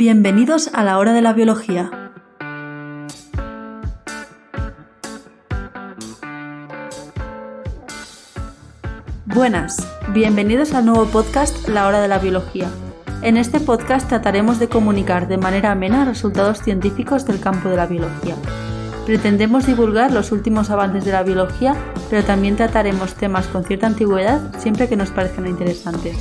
Bienvenidos a la hora de la biología. Buenas, bienvenidos al nuevo podcast La hora de la biología. En este podcast trataremos de comunicar de manera amena resultados científicos del campo de la biología. Pretendemos divulgar los últimos avances de la biología, pero también trataremos temas con cierta antigüedad siempre que nos parezcan interesantes.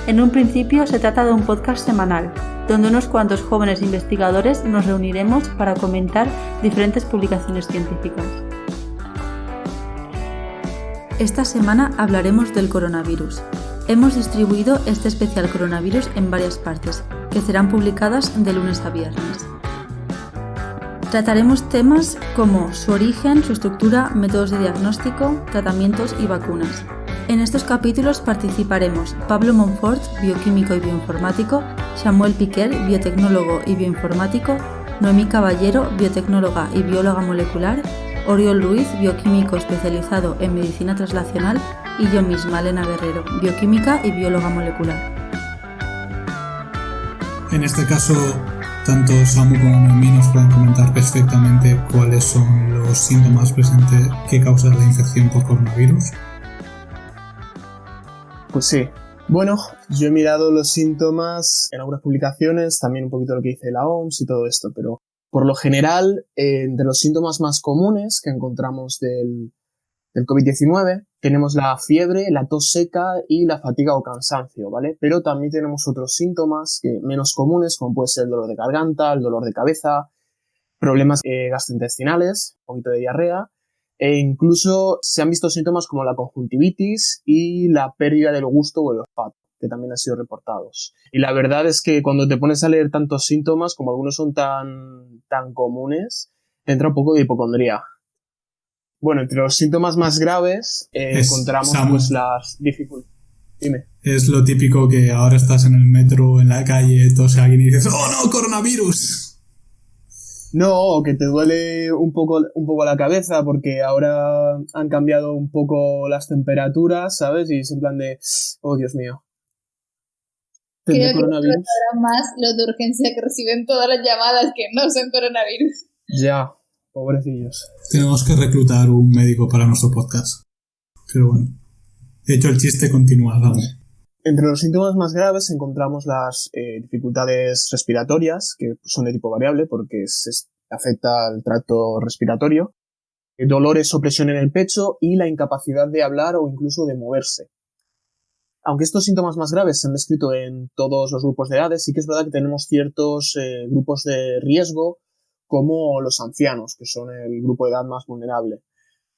En un principio se trata de un podcast semanal, donde unos cuantos jóvenes investigadores nos reuniremos para comentar diferentes publicaciones científicas. Esta semana hablaremos del coronavirus. Hemos distribuido este especial coronavirus en varias partes, que serán publicadas de lunes a viernes. Trataremos temas como su origen, su estructura, métodos de diagnóstico, tratamientos y vacunas. En estos capítulos participaremos Pablo Monfort, bioquímico y bioinformático, Samuel Piquer, biotecnólogo y bioinformático, Noemí Caballero, biotecnóloga y bióloga molecular, Oriol Ruiz, bioquímico especializado en medicina translacional, y yo misma, Elena Guerrero, bioquímica y bióloga molecular. En este caso, tanto Samu como Noemí nos pueden comentar perfectamente cuáles son los síntomas presentes que causan la infección por coronavirus. Pues sí. Bueno, yo he mirado los síntomas en algunas publicaciones, también un poquito lo que dice la OMS y todo esto, pero por lo general, entre los síntomas más comunes que encontramos del COVID-19, tenemos la fiebre, la tos seca y la fatiga o cansancio, ¿vale? Pero también tenemos otros síntomas que menos comunes, como puede ser el dolor de garganta, el dolor de cabeza, problemas gastrointestinales, un poquito de diarrea, e incluso se han visto síntomas como la conjuntivitis y la pérdida del gusto o el olfato, que también han sido reportados. Y la verdad es que cuando te pones a leer tantos síntomas, como algunos son tan comunes, te entra un poco de hipocondría. Bueno, entre los síntomas más graves encontramos pues las dificultades. Dime. Es lo típico que ahora estás en el metro, en la calle, tose a alguien y dices ¡oh no, coronavirus! No, o que te duele un poco la cabeza porque ahora han cambiado un poco las temperaturas, ¿sabes? Y es en plan de ¡oh, Dios mío! Creo que ahora más los de urgencia que reciben todas las llamadas que no son coronavirus. Ya, pobrecillos. Tenemos que reclutar un médico para nuestro podcast. Pero bueno, de hecho el chiste continúa, vamos. Entre los síntomas más graves encontramos las dificultades respiratorias, que son de tipo variable porque afecta al tracto respiratorio, dolores o presión en el pecho y la incapacidad de hablar o incluso de moverse. Aunque estos síntomas más graves se han descrito en todos los grupos de edades, sí que es verdad que tenemos ciertos grupos de riesgo, como los ancianos, que son el grupo de edad más vulnerable.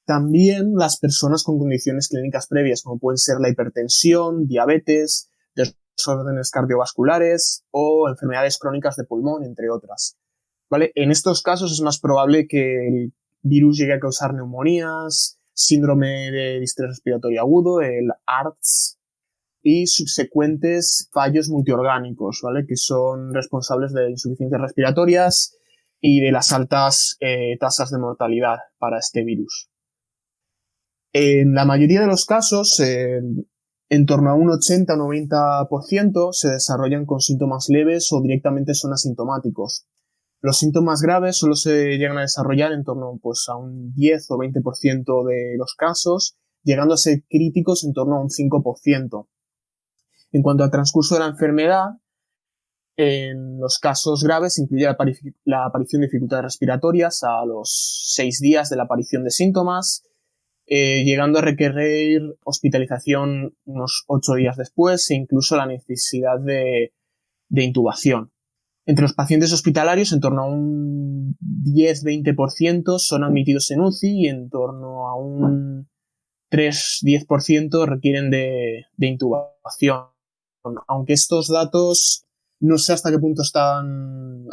También las personas con condiciones clínicas previas, como pueden ser la hipertensión, diabetes, desórdenes cardiovasculares o enfermedades crónicas de pulmón, entre otras. ¿Vale? En estos casos es más probable que el virus llegue a causar neumonías, síndrome de distrés respiratorio agudo, el ARDS, y subsecuentes fallos multiorgánicos, ¿vale? Que son responsables de insuficiencias respiratorias y de las altas tasas de mortalidad para este virus. En la mayoría de los casos, en torno a un 80 o 90% se desarrollan con síntomas leves o directamente son asintomáticos. Los síntomas graves solo se llegan a desarrollar en torno pues, a un 10 o 20% de los casos, llegando a ser críticos en torno a un 5%. En cuanto al transcurso de la enfermedad, en los casos graves incluye la aparición de dificultades respiratorias a los 6 días de la aparición de síntomas, llegando a requerir hospitalización unos 8 días después e incluso la necesidad de intubación. Entre los pacientes hospitalarios, en torno a un 10-20% son admitidos en UCI y en torno a un 3-10% requieren de intubación. Aunque estos datos no sé hasta qué punto están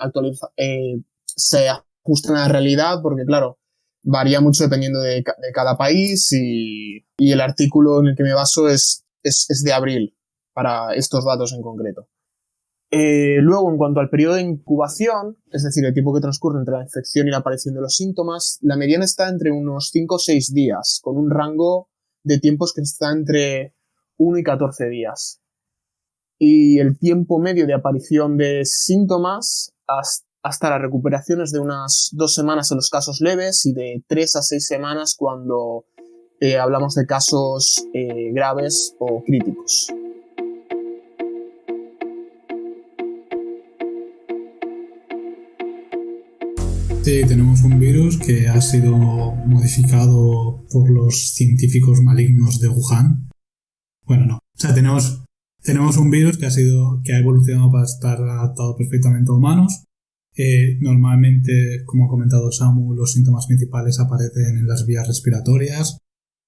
se ajustan a la realidad, porque claro, varía mucho dependiendo de cada país y el artículo en el que me baso es de abril para estos datos en concreto. Luego, en cuanto al periodo de incubación, es decir, el tiempo que transcurre entre la infección y la aparición de los síntomas, la mediana está entre unos 5 o 6 días, con un rango de tiempos que está entre 1 y 14 días. y el tiempo medio de aparición de síntomas hasta la recuperación es de unas 2 semanas en los casos leves y de 3 a 6 semanas cuando hablamos de casos graves o críticos. Sí, tenemos un virus que ha sido modificado por los científicos malignos de Wuhan. Bueno, no. O sea, tenemos un virus que ha evolucionado para estar adaptado perfectamente a humanos. Normalmente, como ha comentado Samu, los síntomas principales aparecen en las vías respiratorias.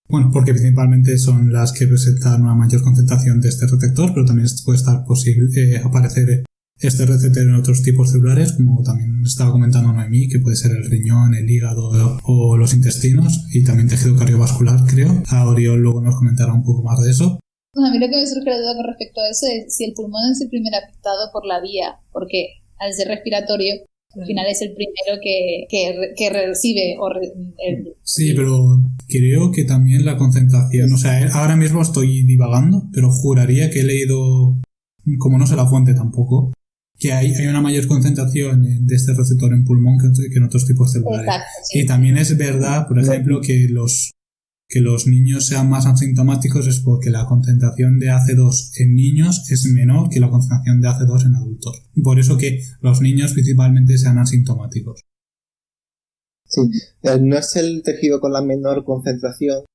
Bueno, porque principalmente son las que presentan una mayor concentración de este receptor, pero también puede estar posible aparecer este receptor en otros tipos celulares, como también estaba comentando Noemí, que puede ser el riñón, el hígado o los intestinos, y también tejido cardiovascular, creo. A Oriol luego nos comentará un poco más de eso. A mí lo que me surge la duda con respecto a eso es si el pulmón es el primer afectado por la vía, porque al ser respiratorio, al final es el primero que recibe. Sí, pero creo que también la concentración, o sea, ahora mismo estoy divagando, pero juraría que he leído, como no sé la fuente tampoco, que hay una mayor concentración de este receptor en pulmón que en otros tipos celulares. Exacto, sí. Y también es verdad, por ejemplo, que los niños sean más asintomáticos es porque la concentración de AC2 en niños es menor que la concentración de AC2 en adultos. Por eso que los niños principalmente sean asintomáticos. Sí, no es el tejido con la menor concentración,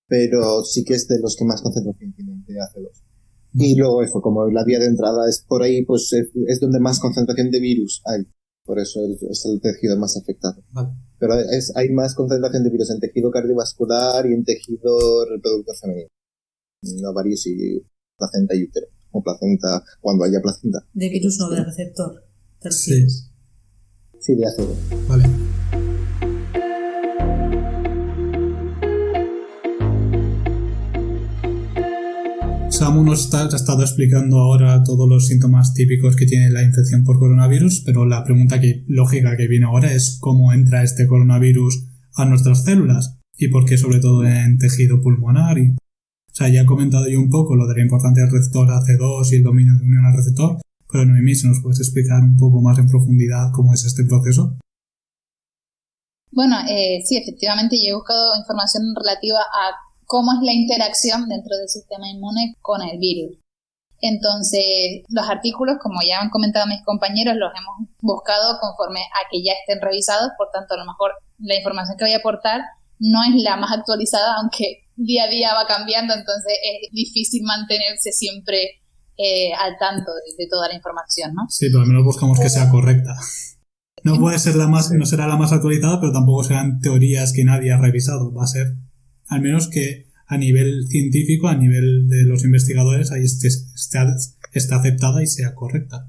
pero sí que es de los que más concentración tienen de AC2. Y luego eso, como la vía de entrada es por ahí, pues es donde más concentración de virus hay. Por eso es el tejido más afectado. Vale. Pero hay más concentración de virus en tejido cardiovascular y en tejido reproductor femenino. En ovarios y placenta y útero. O placenta, cuando haya placenta. De virus no de receptor. Sí. Sí, de AC2. Vale. Samu nos ha estado explicando ahora todos los síntomas típicos que tiene la infección por coronavirus, pero la pregunta lógica que viene ahora es cómo entra este coronavirus a nuestras células y por qué sobre todo en tejido pulmonar. O sea, ya he comentado yo un poco lo de la importancia del receptor AC2 y el dominio de unión al receptor, pero Noemí, ¿se nos puedes explicar un poco más en profundidad cómo es este proceso? Bueno, sí, efectivamente yo he buscado información relativa a cómo es la interacción dentro del sistema inmune con el virus. Entonces, los artículos, como ya han comentado mis compañeros, los hemos buscado conforme a que ya estén revisados, por tanto, a lo mejor la información que voy a aportar no es la más actualizada, aunque día a día va cambiando, entonces es difícil mantenerse siempre al tanto de toda la información, ¿no? Sí, pero al menos buscamos que sea correcta. No puede ser no será la más actualizada, pero tampoco serán teorías que nadie ha revisado. Va a ser, al menos que a nivel científico, a nivel de los investigadores, ahí esté aceptada y sea correcta.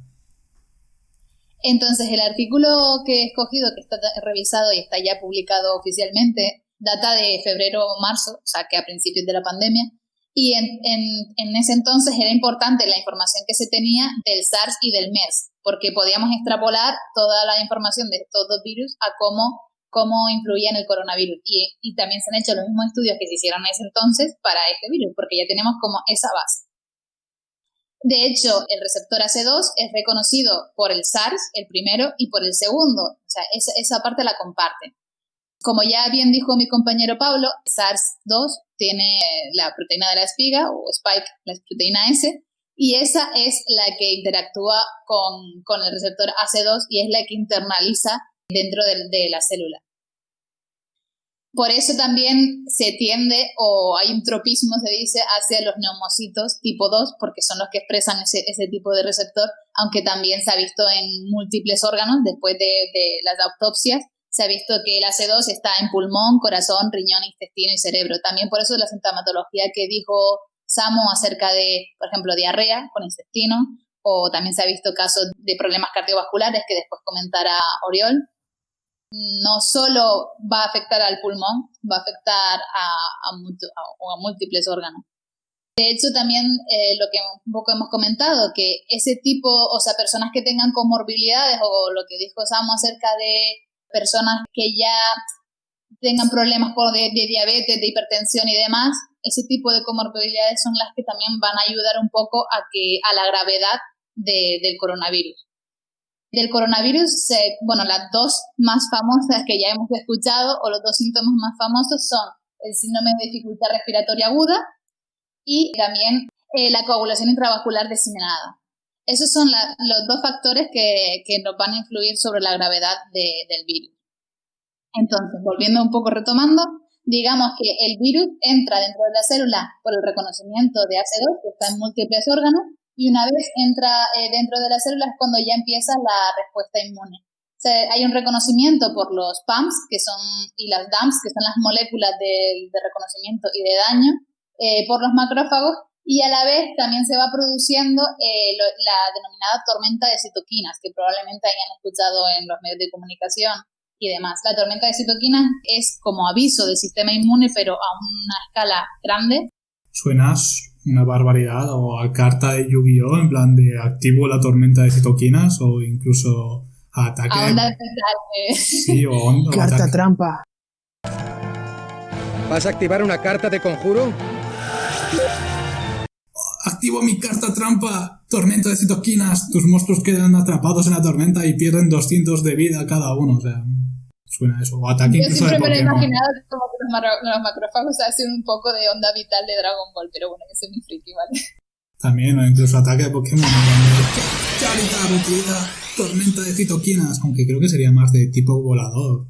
Entonces, el artículo que he escogido, que está revisado y está ya publicado oficialmente, data de febrero o marzo, o sea, que a principios de la pandemia, y en ese entonces era importante la información que se tenía del SARS y del MERS, porque podíamos extrapolar toda la información de estos dos virus a cómo influía en el coronavirus. Y también se han hecho los mismos estudios que se hicieron en ese entonces para este virus, porque ya tenemos como esa base. De hecho, el receptor AC2 es reconocido por el SARS, el primero, y por el segundo. O sea, esa parte la comparten. Como ya bien dijo mi compañero Pablo, SARS-2 tiene la proteína de la espiga, o spike, la proteína S, y esa es la que interactúa con el receptor AC2 y es la que internaliza dentro de la célula. Por eso también se tiende, o hay un tropismo, se dice, hacia los neumocitos tipo 2, porque son los que expresan ese tipo de receptor, aunque también se ha visto en múltiples órganos, después de las autopsias, se ha visto que el AC2 está en pulmón, corazón, riñón, intestino y cerebro. También por eso la sintomatología que dijo Samu acerca de, por ejemplo, diarrea con intestino, o también se ha visto casos de problemas cardiovasculares que después comentará Oriol. No solo va a afectar al pulmón, va a afectar a múltiples órganos. De hecho, también lo que un poco hemos comentado, que ese tipo, o sea, personas que tengan comorbilidades, o lo que dijo Samu acerca de personas que ya tengan problemas de diabetes, de hipertensión y demás, ese tipo de comorbilidades son las que también van a ayudar un poco a la gravedad del coronavirus. Del coronavirus, las dos más famosas que ya hemos escuchado, o los dos síntomas más famosos son el síndrome de dificultad respiratoria aguda y también la coagulación intravascular diseminada. Esos son los dos factores que nos van a influir sobre la gravedad del virus. Entonces, volviendo un poco retomando, digamos que el virus entra dentro de la célula por el reconocimiento de ACE2, que está en múltiples órganos, y una vez entra dentro de la célula es cuando ya empieza la respuesta inmune. O sea, hay un reconocimiento por los PAMs y las DAMs, que son las moléculas de reconocimiento y de daño, por los macrófagos, y a la vez también se va produciendo la denominada tormenta de citoquinas, que probablemente hayan escuchado en los medios de comunicación y demás. La tormenta de citoquinas es como aviso del sistema inmune, pero a una escala grande. Suenas una barbaridad, o a carta de Yu-Gi-Oh, en plan de activo la tormenta de citoquinas, o incluso a ataque. A onda especial. Sí, o carta ataque. trampa. ¿Vas a activar una carta de conjuro? Activo mi carta trampa, tormenta de citoquinas. Tus monstruos quedan atrapados en la tormenta y pierden 200 de vida cada uno. O sea, suena eso. O ataque Yo incluso de siempre me lo he Pokémon. imaginado como que los macrófagos hacen un poco de onda vital de Dragon Ball, pero bueno, que soy muy friki, ¿vale? También, o incluso ataque de Pokémon. Charizard utiliza tormenta de citoquinas. Aunque creo que sería más de tipo volador.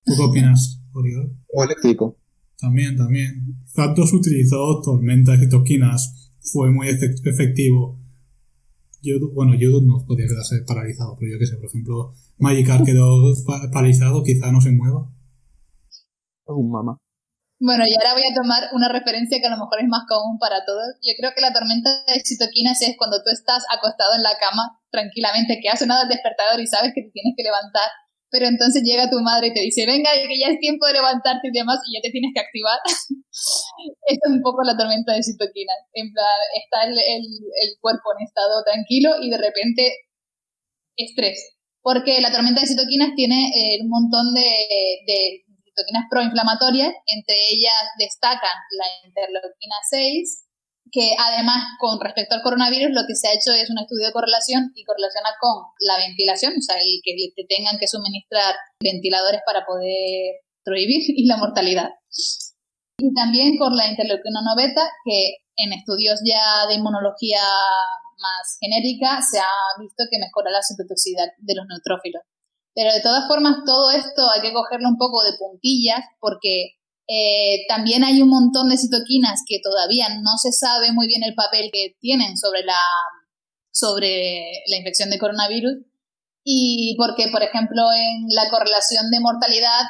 ¿Tú qué opinas, Oriol? O eléctrico. También. Zapdos utilizó tormenta de citoquinas. Fue muy efectivo. Yodo no podía quedarse paralizado, pero yo qué sé, por ejemplo, Magikarp quedó paralizado, quizá no se mueva. Mamá. Bueno, y ahora voy a tomar una referencia que a lo mejor es más común para todos. Yo creo que la tormenta de citoquinas es cuando tú estás acostado en la cama tranquilamente, que ha sonado el despertador y sabes que te tienes que levantar, pero entonces llega tu madre y te dice, venga, que ya es tiempo de levantarte y demás, y ya te tienes que activar. Esto es un poco la tormenta de citoquinas. En plan, está el cuerpo en estado tranquilo y de repente estrés. Porque la tormenta de citoquinas tiene un montón de citoquinas proinflamatorias, entre ellas destacan la interleuquina 6, que además con respecto al coronavirus lo que se ha hecho es un estudio de correlación y correlaciona con la ventilación, o sea, el que te tengan que suministrar ventiladores para poder sobrevivir y la mortalidad. Y también con la interleuquina 9 beta, que en estudios ya de inmunología más genérica se ha visto que mejora la citotoxicidad de los neutrófilos. Pero de todas formas todo esto hay que cogerlo un poco de puntillas porque también hay un montón de citoquinas que todavía no se sabe muy bien el papel que tienen sobre la infección de coronavirus, y porque, por ejemplo, en la correlación de mortalidad,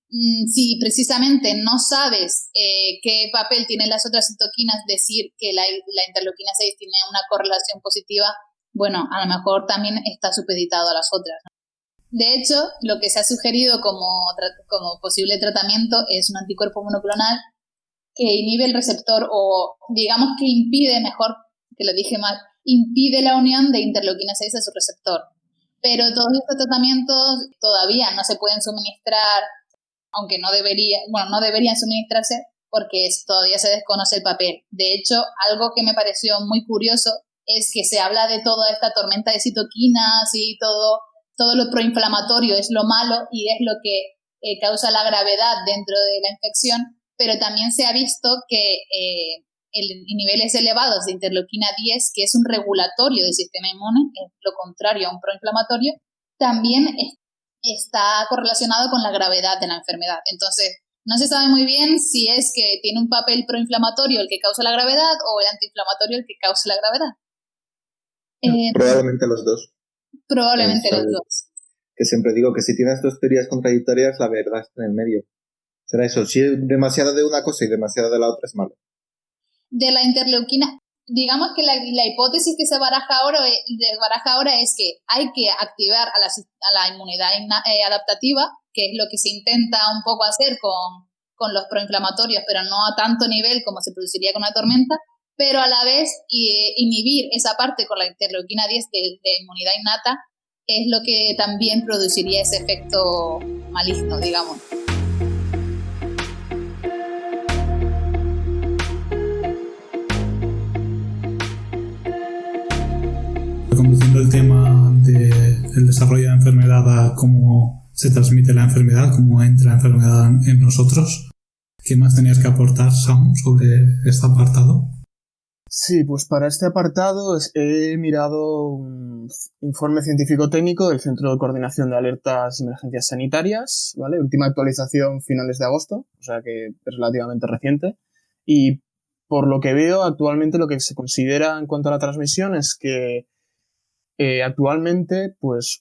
si precisamente no sabes qué papel tienen las otras citoquinas, decir que la interleuquina 6 tiene una correlación positiva, bueno, a lo mejor también está supeditado a las otras, ¿no? De hecho, lo que se ha sugerido como posible tratamiento es un anticuerpo monoclonal que inhibe el receptor, o digamos que impide, mejor que lo dije mal, impide la unión de interleuquina 6 a su receptor. Pero todos estos tratamientos todavía no se pueden suministrar, aunque no deberían suministrarse porque todavía se desconoce el papel. De hecho, algo que me pareció muy curioso es que se habla de toda esta tormenta de citoquinas y todo lo proinflamatorio es lo malo y es lo que causa la gravedad dentro de la infección, pero también se ha visto que niveles elevados de interleuquina 10, que es un regulatorio del sistema inmune, es lo contrario a un proinflamatorio, también está correlacionado con la gravedad de la enfermedad. Entonces, no se sabe muy bien si es que tiene un papel proinflamatorio el que causa la gravedad o el antiinflamatorio el que causa la gravedad. Probablemente los dos. Probablemente los dos. Que siempre digo que si tienes dos teorías contradictorias, la verdad está en el medio. Será eso, si es demasiado de una cosa y demasiado de la otra es malo. De la interleuquina, digamos que la hipótesis que se baraja ahora es que hay que activar a la inmunidad adaptativa, que es lo que se intenta un poco hacer con los proinflamatorios, pero no a tanto nivel como se produciría con una tormenta, pero a la vez inhibir esa parte con la interleuquina 10 de inmunidad innata es lo que también produciría ese efecto maligno, digamos. reconduciendo el tema del desarrollo de la enfermedad a cómo se transmite la enfermedad, cómo entra la enfermedad en nosotros, ¿qué más tenías que aportar, Samu, sobre este apartado? Sí, pues para este apartado he mirado un informe científico-técnico del Centro de Coordinación de Alertas y Emergencias Sanitarias, ¿vale? Última actualización finales de agosto, o sea que es relativamente reciente. Y por lo que veo, actualmente lo que se considera en cuanto a la transmisión es que actualmente pues,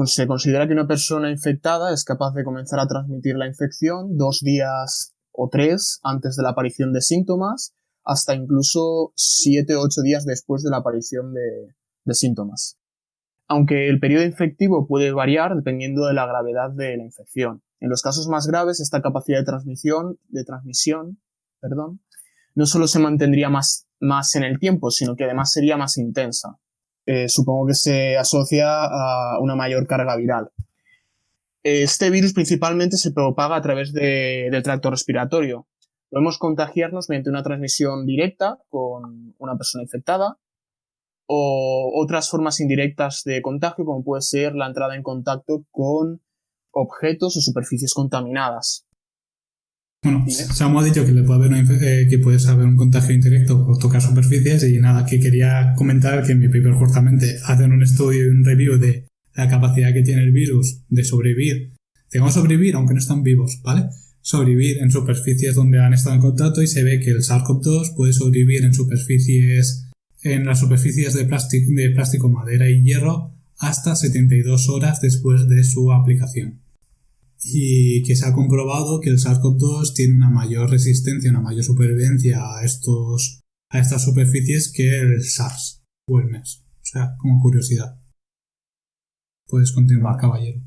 se considera que una persona infectada es capaz de comenzar a transmitir la infección 2 días o 3 antes de la aparición de síntomas, hasta incluso 7 o 8 días después de la aparición de síntomas. Aunque el periodo infectivo puede variar dependiendo de la gravedad de la infección. En los casos más graves, esta capacidad de transmisión, no solo se mantendría más en el tiempo, sino que además sería más intensa. Supongo que se asocia a una mayor carga viral. Este virus principalmente se propaga a través del tracto respiratorio. Podemos contagiarnos mediante una transmisión directa con una persona infectada o otras formas indirectas de contagio, como puede ser la entrada en contacto con objetos o superficies contaminadas. Bueno, Samu ha dicho que que puedes haber un contagio indirecto por tocar superficies y nada, que quería comentar que en mi paper justamente hacen un estudio y un review de la capacidad que tiene el virus de sobrevivir. Digamos sobrevivir aunque no están vivos, ¿vale? Sobrevivir en superficies donde han estado en contacto y se ve que el SARS-CoV-2 puede sobrevivir en las superficies de plástico, madera y hierro hasta 72 horas después de su aplicación. Y que se ha comprobado que el SARS-CoV-2 tiene una mayor resistencia, una mayor supervivencia a estas superficies que el SARS o el MERS. O sea, como curiosidad. Puedes continuar, caballero.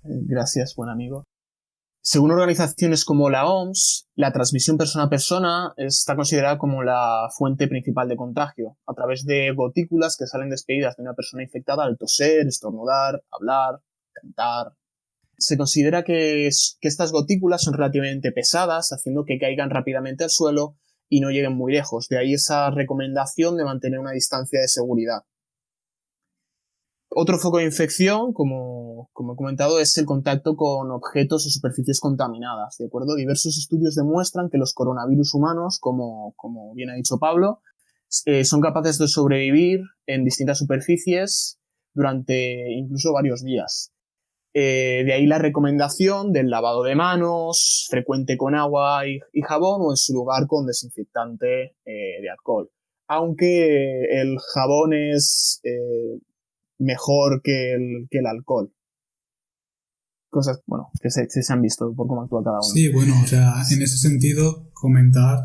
Gracias, buen amigo. Según organizaciones como la OMS, la transmisión persona a persona está considerada como la fuente principal de contagio, a través de gotículas que salen despedidas de una persona infectada al toser, estornudar, hablar, cantar. Se considera que estas gotículas son relativamente pesadas, haciendo que caigan rápidamente al suelo y no lleguen muy lejos. De ahí esa recomendación de mantener una distancia de seguridad. Otro foco de infección, como he comentado, es el contacto con objetos o superficies contaminadas, ¿de acuerdo? Diversos estudios demuestran que los coronavirus humanos, como bien ha dicho Pablo, son capaces de sobrevivir en distintas superficies durante incluso varios días. De ahí la recomendación del lavado de manos, frecuente con agua y jabón, o en su lugar con desinfectante de alcohol. Aunque el jabón es mejor que el alcohol. Cosas, bueno, que se han visto por cómo actúa cada uno. Sí, bueno, o sea, en ese sentido, comentar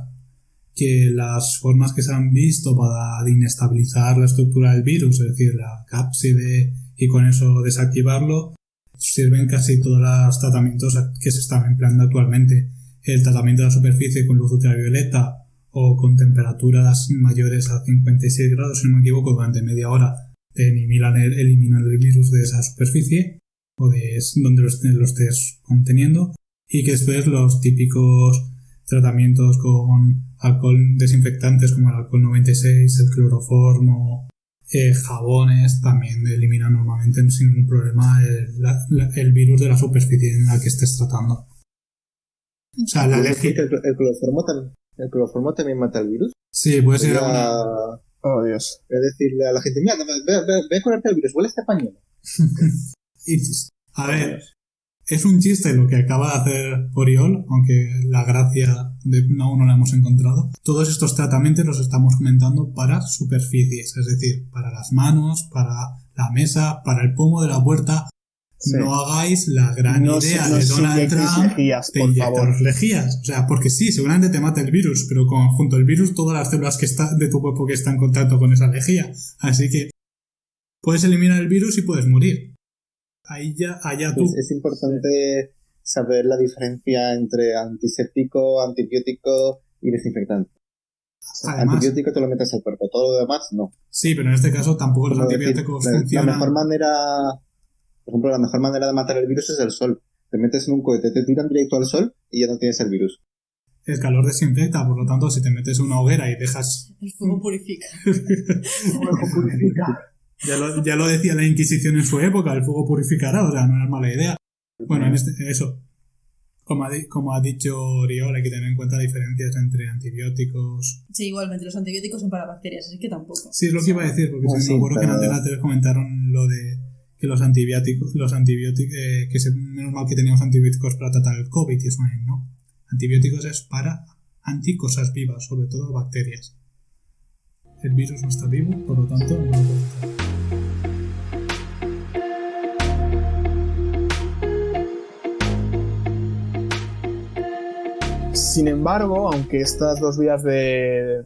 que las formas que se han visto para inestabilizar la estructura del virus, es decir, la cápside y con eso desactivarlo, sirven casi todos los tratamientos que se están empleando actualmente. El tratamiento de la superficie con luz ultravioleta o con temperaturas mayores a 56 grados, si no me equivoco, durante media hora eliminan el virus de esa superficie o de donde lo estés conteniendo, y que después los típicos tratamientos con alcohol desinfectantes como el alcohol 96, el cloroformo, jabones, también eliminan normalmente sin ningún problema el virus de la superficie en la que estés tratando. O sea, ¿El cloroformo también mata el virus? Sí, puede ser Oh, Dios. Voy a decirle a la gente, mira, ve a curarte el virus, huele este pañuelo. A ver, es un chiste lo que acaba de hacer Oriol, aunque la gracia aún no la hemos encontrado. Todos estos tratamientos los estamos comentando para superficies, es decir, para las manos, para la mesa, para el pomo de la puerta. Sí. No hagáis la gran idea de Donald Trump de inyectar lejías. O sea, porque sí, seguramente te mata el virus, pero junto al virus todas las células de tu cuerpo que están en contacto con esa lejía. Así que puedes eliminar el virus y puedes morir. Allá tú. Es importante saber la diferencia entre antiséptico, antibiótico y desinfectante. Además, antibiótico te lo metes al cuerpo, todo lo demás no. Sí, pero en este caso tampoco los antibióticos funcionan. Por ejemplo, la mejor manera de matar el virus es el sol. Te metes en un cohete, te tiran directo al sol y ya no tienes el virus. el calor desinfecta, por lo tanto, si te metes en una hoguera y dejas... El fuego purifica. Ya lo decía la Inquisición en su época, el fuego purificará, o sea, no es mala idea. Bueno, eso, como ha dicho Oriol, hay que tener en cuenta diferencias entre antibióticos. Sí, igualmente, los antibióticos son para bacterias, así que tampoco. Sí, es lo que iba a decir, porque me acuerdo que en Antena 3 comentaron lo de que los antibióticos, menos mal que teníamos antibióticos para tratar el COVID, y eso no. Antibióticos es para anticosas vivas, sobre todo bacterias. El virus no está vivo, por lo tanto no lo puede tratar. Sin embargo, aunque estas dos vías de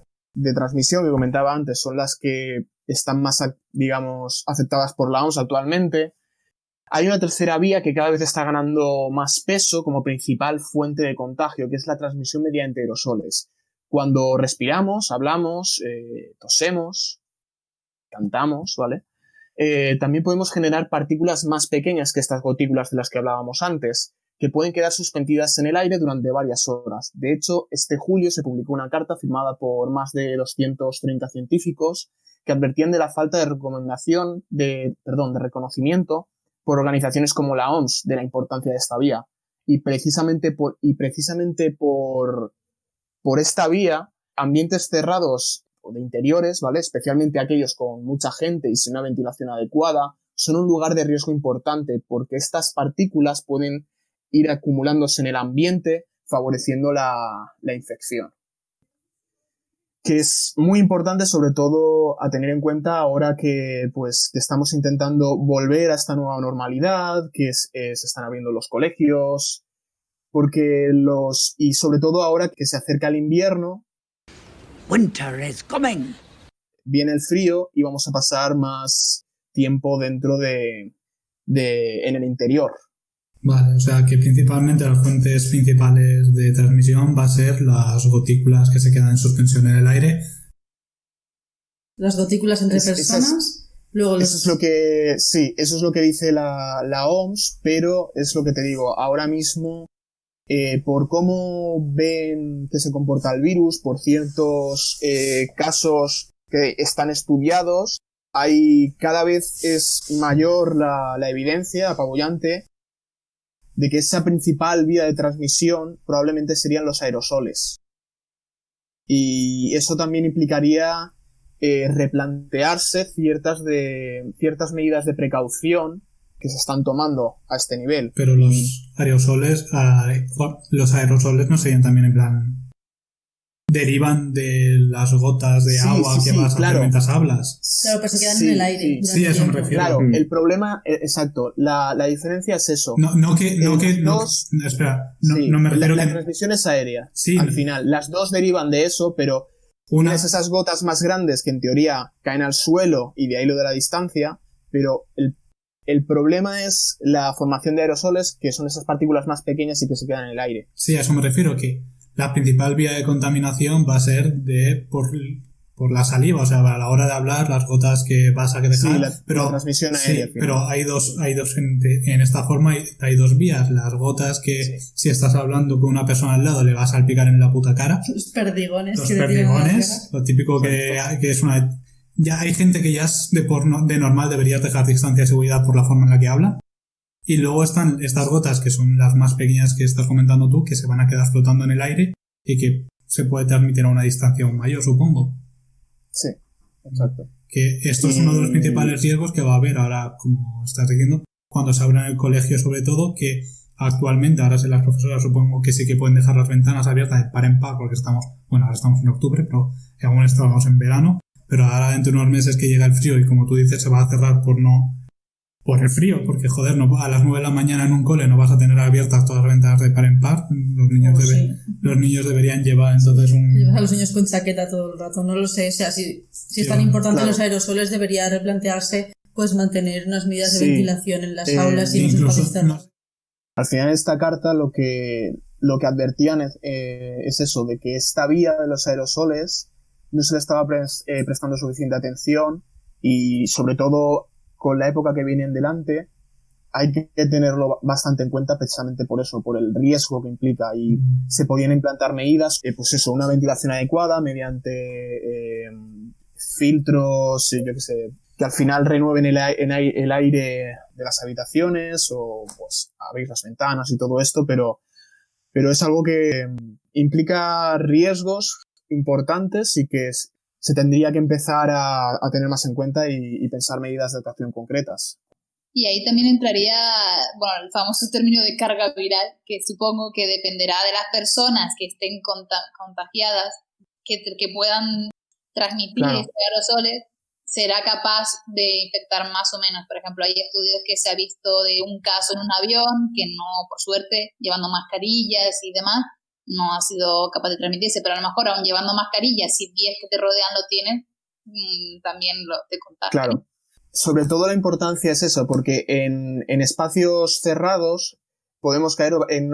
transmisión que comentaba antes son las que están más, digamos, aceptadas por la OMS actualmente, hay una tercera vía que cada vez está ganando más peso como principal fuente de contagio, que es la transmisión mediante aerosoles. Cuando respiramos, hablamos, tosemos, cantamos, ¿vale? También podemos generar partículas más pequeñas que estas gotículas de las que hablábamos antes, que pueden quedar suspendidas en el aire durante varias horas. De hecho, este julio se publicó una carta firmada por más de 230 científicos que advertían de la falta de reconocimiento por organizaciones como la OMS de la importancia de esta vía. Y precisamente por esta vía, ambientes cerrados o de interiores, ¿vale? Especialmente aquellos con mucha gente y sin una ventilación adecuada, son un lugar de riesgo importante porque estas partículas pueden ir acumulándose en el ambiente, favoreciendo la infección. Que es muy importante, sobre todo, a tener en cuenta ahora que estamos intentando volver a esta nueva normalidad, que se están abriendo los colegios, y sobre todo ahora que se acerca el invierno. Winter is coming. Viene el frío y vamos a pasar más tiempo dentro en el interior. Vale, o sea que principalmente las fuentes principales de transmisión va a ser las gotículas que se quedan en suspensión en el aire. Las gotículas entre personas. Luego eso es lo que dice la OMS, pero es lo que te digo, ahora mismo, por cómo ven que se comporta el virus, por ciertos casos que están estudiados, cada vez es mayor la evidencia apabullante de que esa principal vía de transmisión probablemente serían los aerosoles. Y eso también implicaría replantearse ciertas medidas de precaución que se están tomando a este nivel. Pero los aerosoles no serían también en plan... derivan de las gotas de agua que vas a hacer mientras hablas. Claro, pero se quedan en el aire. Sí, a eso me refiero. Claro, el problema, exacto, la diferencia es eso. No me refiero la transmisión es aérea. Sí. Al final, las dos derivan de eso, pero tienes esas gotas más grandes que en teoría caen al suelo y de ahí lo de la distancia, pero el problema es la formación de aerosoles, que son esas partículas más pequeñas y que se quedan en el aire. Sí, a eso me refiero, que la principal vía de contaminación va a ser por la saliva, o sea, a la hora de hablar, las gotas que vas a dejar. Sí, la transmisión aérea. Sí, pero hay dos en esta forma hay dos vías. Las gotas que si estás hablando con una persona al lado le vas a salpicar en la puta cara. Los perdigones. Lo típico que es una... Ya hay gente que ya es de normal deberías dejar distancia de seguridad por la forma en la que habla. Y luego están estas gotas, que son las más pequeñas que estás comentando tú, que se van a quedar flotando en el aire y que se puede transmitir a una distancia aún mayor, supongo. Sí, exacto. Que esto es uno de los principales riesgos que va a haber ahora, como estás diciendo, cuando se abra en el colegio, sobre todo, que actualmente, ahora las profesoras supongo que sí que pueden dejar las ventanas abiertas de par en par, porque ahora estamos en octubre, pero aún estamos en verano, pero ahora dentro de unos meses que llega el frío y como tú dices se va a cerrar por el frío, porque joder, a las 9 de la mañana en un cole no vas a tener abiertas todas las ventanas de par en par. Los niños deberían llevar entonces Llevas a los niños con chaqueta todo el rato, no lo sé, o sea, si es tan importante los aerosoles debería replantearse mantener unas medidas de ventilación en las aulas y en los espacios cerrados. Al final esta carta lo que advertían es eso, de que esta vía de los aerosoles no se le estaba prestando suficiente atención y sobre todo con la época que viene en delante hay que tenerlo bastante en cuenta precisamente por eso, por el riesgo que implica. Y se podían implantar medidas, pues eso, una ventilación adecuada mediante filtros, yo qué sé, que al final renueven el aire de las habitaciones, o pues abrir las ventanas y todo esto, pero es algo que implica riesgos importantes y que se tendría que empezar a tener más en cuenta y pensar medidas de actuación concretas. Y ahí también entraría, bueno, el famoso término de carga viral, que supongo que dependerá de las personas que estén contagiadas, que puedan transmitir estos aerosoles, será capaz de infectar más o menos. Por ejemplo, hay estudios que se ha visto de un caso en un avión que no, por suerte, llevando mascarillas y demás, no ha sido capaz de transmitirse, pero a lo mejor aún llevando mascarillas, si 10 que te rodean lo tienen, también te contagian. Claro. Sobre todo la importancia es eso, porque en espacios cerrados podemos caer en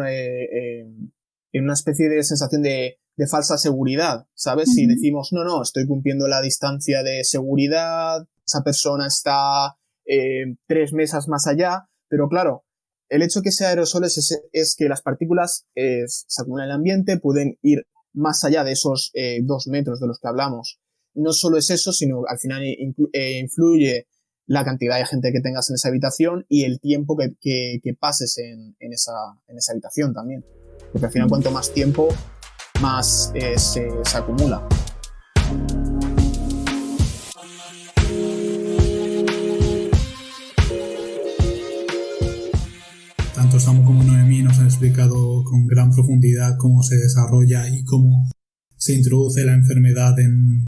una especie de sensación de falsa seguridad, ¿sabes? Uh-huh. Si decimos, no, estoy cumpliendo la distancia de seguridad, esa persona está 3 mesas más allá, pero claro, el hecho que sea aerosoles es que las partículas se acumulan en el ambiente, pueden ir más allá de esos 2 metros de los que hablamos. No solo es eso, sino al final influye la cantidad de gente que tengas en esa habitación y el tiempo que pases en esa habitación también. Porque al final cuanto más tiempo, más se acumula. Tanto Samu como Noemí nos han explicado con gran profundidad cómo se desarrolla y cómo se introduce la enfermedad en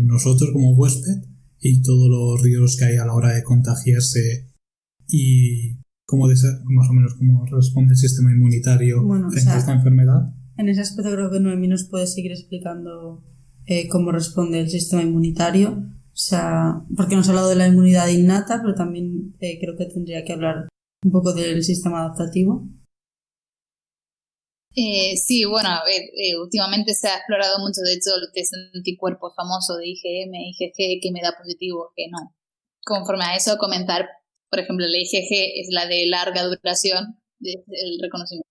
nosotros como huésped y todos los riesgos que hay a la hora de contagiarse y cómo más o menos cómo responde el sistema inmunitario frente a esta enfermedad. En ese aspecto creo que Noemí nos puede seguir explicando cómo responde el sistema inmunitario, o sea, porque nos ha hablado de la inmunidad innata, pero también creo que tendría que hablar un poco del sistema adaptativo. Sí, bueno, a ver, últimamente se ha explorado mucho, de hecho, el test de anticuerpos famoso de IgM, IgG, que me da positivo, que no. Conforme a eso, comentar, por ejemplo, la IgG es la de larga duración del reconocimiento,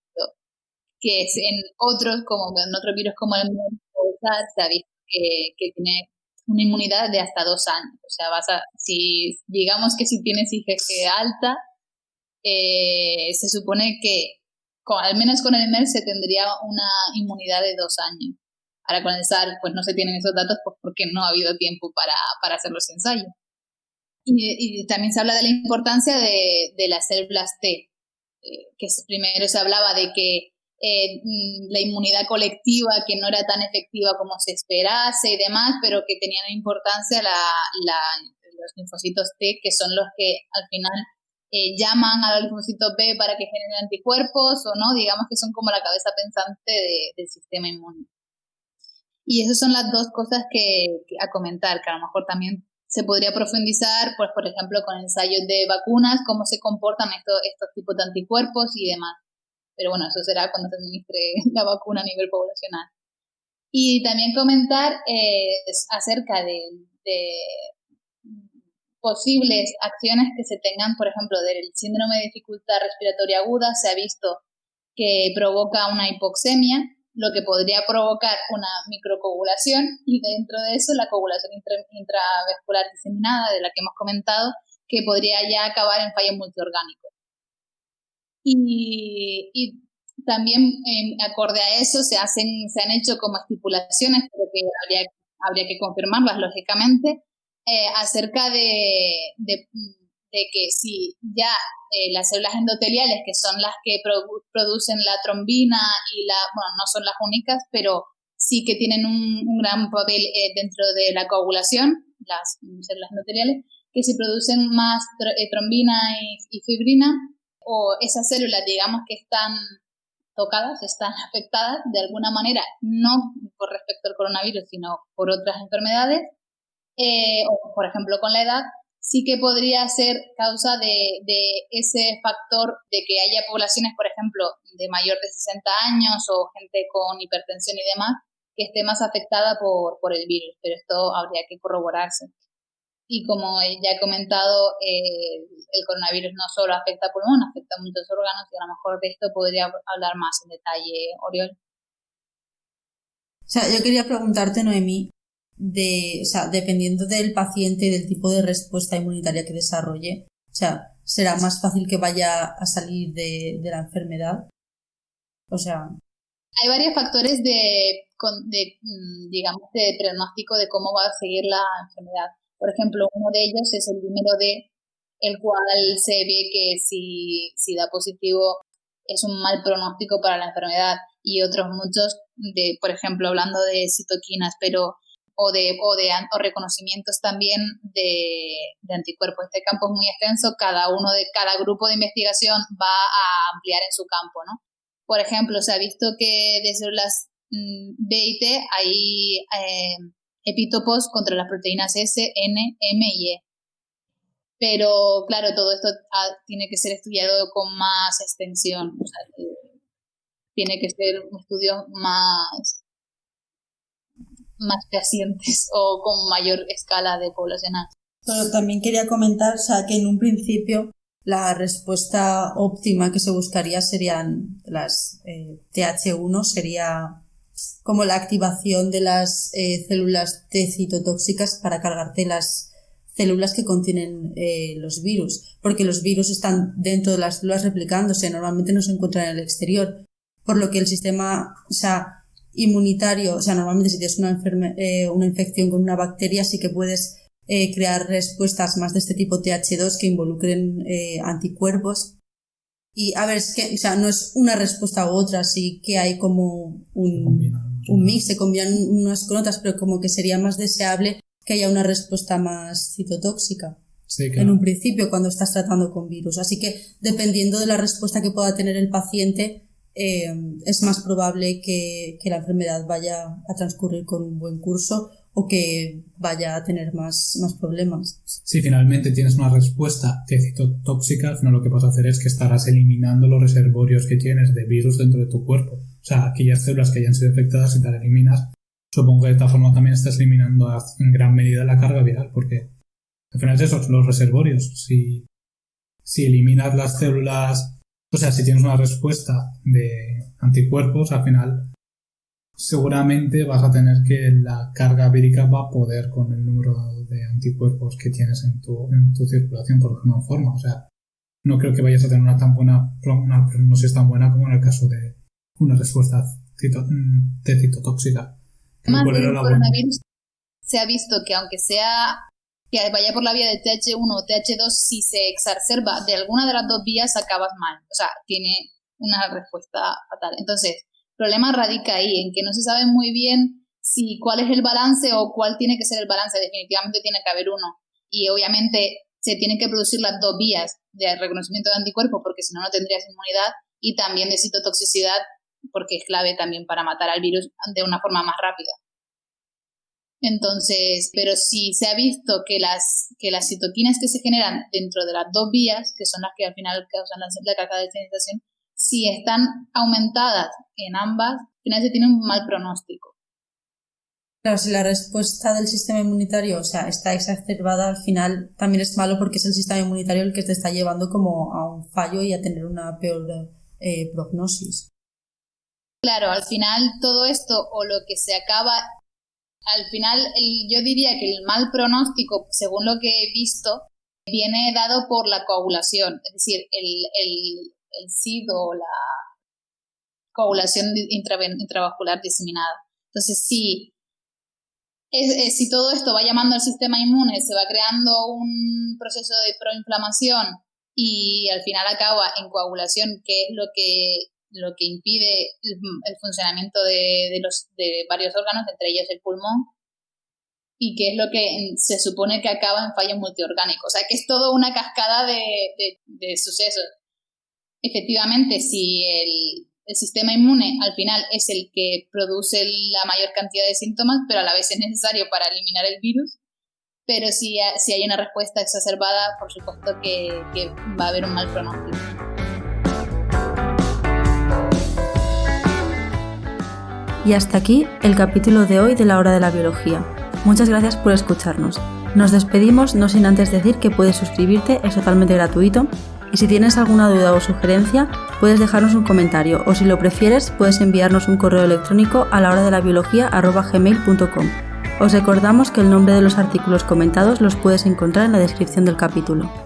que es en otros virus como el SARS, se ha visto que tiene una inmunidad de hasta 2 años. O sea, digamos que si tienes IgG alta, se supone que al menos con el MERS se tendría una inmunidad de 2 años. Ahora con el SARS pues no se tienen esos datos pues porque no ha habido tiempo para hacer los ensayos. Y también se habla de la importancia de las células T, que primero se hablaba de que la inmunidad colectiva que no era tan efectiva como se esperase y demás, pero que tenían importancia los linfocitos T, que son los que al final llaman a los linfocitos B para que generen anticuerpos, o no, digamos que son como la cabeza pensante del sistema inmune. Y esas son las dos cosas que a comentar, que a lo mejor también se podría profundizar, pues por ejemplo con ensayos de vacunas, cómo se comportan estos tipos de anticuerpos y demás. Pero bueno, eso será cuando se administre la vacuna a nivel poblacional. Y también comentar acerca de posibles acciones que se tengan, por ejemplo, del síndrome de dificultad respiratoria aguda. Se ha visto que provoca una hipoxemia, lo que podría provocar una microcoagulación, y dentro de eso la coagulación intravascular diseminada, de la que hemos comentado, que podría ya acabar en fallo multiorgánico. Y también acorde a eso se han hecho como estipulaciones, pero que habría que confirmarlas lógicamente, acerca de que si ya las células endoteliales, que son las que producen la trombina no son las únicas, pero sí que tienen un gran papel dentro de la coagulación, las células endoteliales, que si producen más trombina y fibrina, o esas células, digamos, que están tocadas, están afectadas de alguna manera, no por respecto al coronavirus, sino por otras enfermedades, o por ejemplo con la edad, sí que podría ser causa de ese factor de que haya poblaciones, por ejemplo, de mayor de 60 años o gente con hipertensión y demás, que esté más afectada por el virus, pero esto habría que corroborarse. Y como ya he comentado, el coronavirus no solo afecta a pulmón, afecta a muchos órganos, y a lo mejor de esto podría hablar más en detalle Oriol. O sea, yo quería preguntarte, Noemí, dependiendo del paciente y del tipo de respuesta inmunitaria que desarrolle, o sea, ¿será más fácil que vaya a salir de la enfermedad? O sea... Hay varios factores de pronóstico de cómo va a seguir la enfermedad. Por ejemplo, uno de ellos es el número D, el cual se ve que si da positivo es un mal pronóstico para la enfermedad, y otros muchos, por ejemplo, hablando de citoquinas, o reconocimientos también de anticuerpos. Este campo es muy extenso, cada grupo de investigación va a ampliar en su campo, ¿no? Por ejemplo, se ha visto que de células B y T hay epítopos contra las proteínas S, N, M y E. Pero, claro, todo esto tiene que ser estudiado con más extensión. O sea, tiene que ser estudios más fehacientes o con mayor escala de poblacional. Pero también quería comentar, o sea, que en un principio la respuesta óptima que se buscaría serían las TH1, sería como la activación de las células T citotóxicas para cargarte las células que contienen los virus, porque los virus están dentro de las células replicándose, normalmente no se encuentran en el exterior, por lo que el sistema, o sea, inmunitario, o sea, normalmente si tienes una infección con una bacteria sí que puedes crear respuestas más de este tipo TH2 que involucren anticuerpos. Y a ver, es que, o sea, no es una respuesta u otra, sí que hay como un mix, se combinan unas con otras, pero como que sería más deseable que haya una respuesta más citotóxica. Sí, claro. En un principio, cuando estás tratando con virus. Así que, dependiendo de la respuesta que pueda tener el paciente, es más probable que la enfermedad vaya a transcurrir con un buen curso o que vaya a tener más problemas. Si finalmente tienes una respuesta citotóxica, al final lo que vas a hacer es que estarás eliminando los reservorios que tienes de virus dentro de tu cuerpo. O sea, aquellas células que hayan sido afectadas, si te las eliminas, supongo que de esta forma también estás eliminando en gran medida la carga viral, porque al final es eso, los reservorios. Si eliminas las células, o sea, si tienes una respuesta de anticuerpos, al final seguramente vas a tener que la carga vírica va a poder con el número de anticuerpos que tienes en tu circulación, por alguna forma. O sea, no creo que vayas a tener una prognosis tan buena como en el caso de una respuesta citotóxica. Además, el coronavirus se ha visto que aunque vaya por la vía de TH1 o TH2, si se exacerba de alguna de las dos vías, acabas mal. O sea, tiene una respuesta fatal. Entonces, el problema radica ahí, en que no se sabe muy bien cuál es el balance o cuál tiene que ser el balance. Definitivamente tiene que haber uno. Y obviamente se tienen que producir las dos vías de reconocimiento de anticuerpos, porque si no, no tendrías inmunidad, y también de citotoxicidad, porque es clave también para matar al virus de una forma más rápida. Entonces, pero si se ha visto que las citoquinas que se generan dentro de las dos vías, que son las que al final causan la carga de sensitización, si están aumentadas en ambas, al final se tiene un mal pronóstico. Claro, si la respuesta del sistema inmunitario, o sea, está exacerbada, al final también es malo porque es el sistema inmunitario el que te está llevando como a un fallo y a tener una peor prognosis. Claro, al final todo esto o lo que se acaba, al final yo diría que el mal pronóstico, según lo que he visto, viene dado por la coagulación, es decir, el SID o la coagulación intravascular diseminada. Entonces, si todo esto va llamando al sistema inmune, se va creando un proceso de proinflamación y al final acaba en coagulación, que es lo que impide el funcionamiento de varios órganos, entre ellos el pulmón, y que es lo que se supone que acaba en fallo multiorgánico. O sea, que es todo una cascada de sucesos. Efectivamente, si el sistema inmune al final es el que produce la mayor cantidad de síntomas, pero a la vez es necesario para eliminar el virus, pero si hay una respuesta exacerbada, por supuesto que va a haber un mal pronóstico. Y hasta aquí el capítulo de hoy de La Hora de la Biología. Muchas gracias por escucharnos. Nos despedimos no sin antes decir que puedes suscribirte, es totalmente gratuito, y si tienes alguna duda o sugerencia puedes dejarnos un comentario o si lo prefieres puedes enviarnos un correo electrónico a lahoradelabiología@gmail.com. Os recordamos que el nombre de los artículos comentados los puedes encontrar en la descripción del capítulo.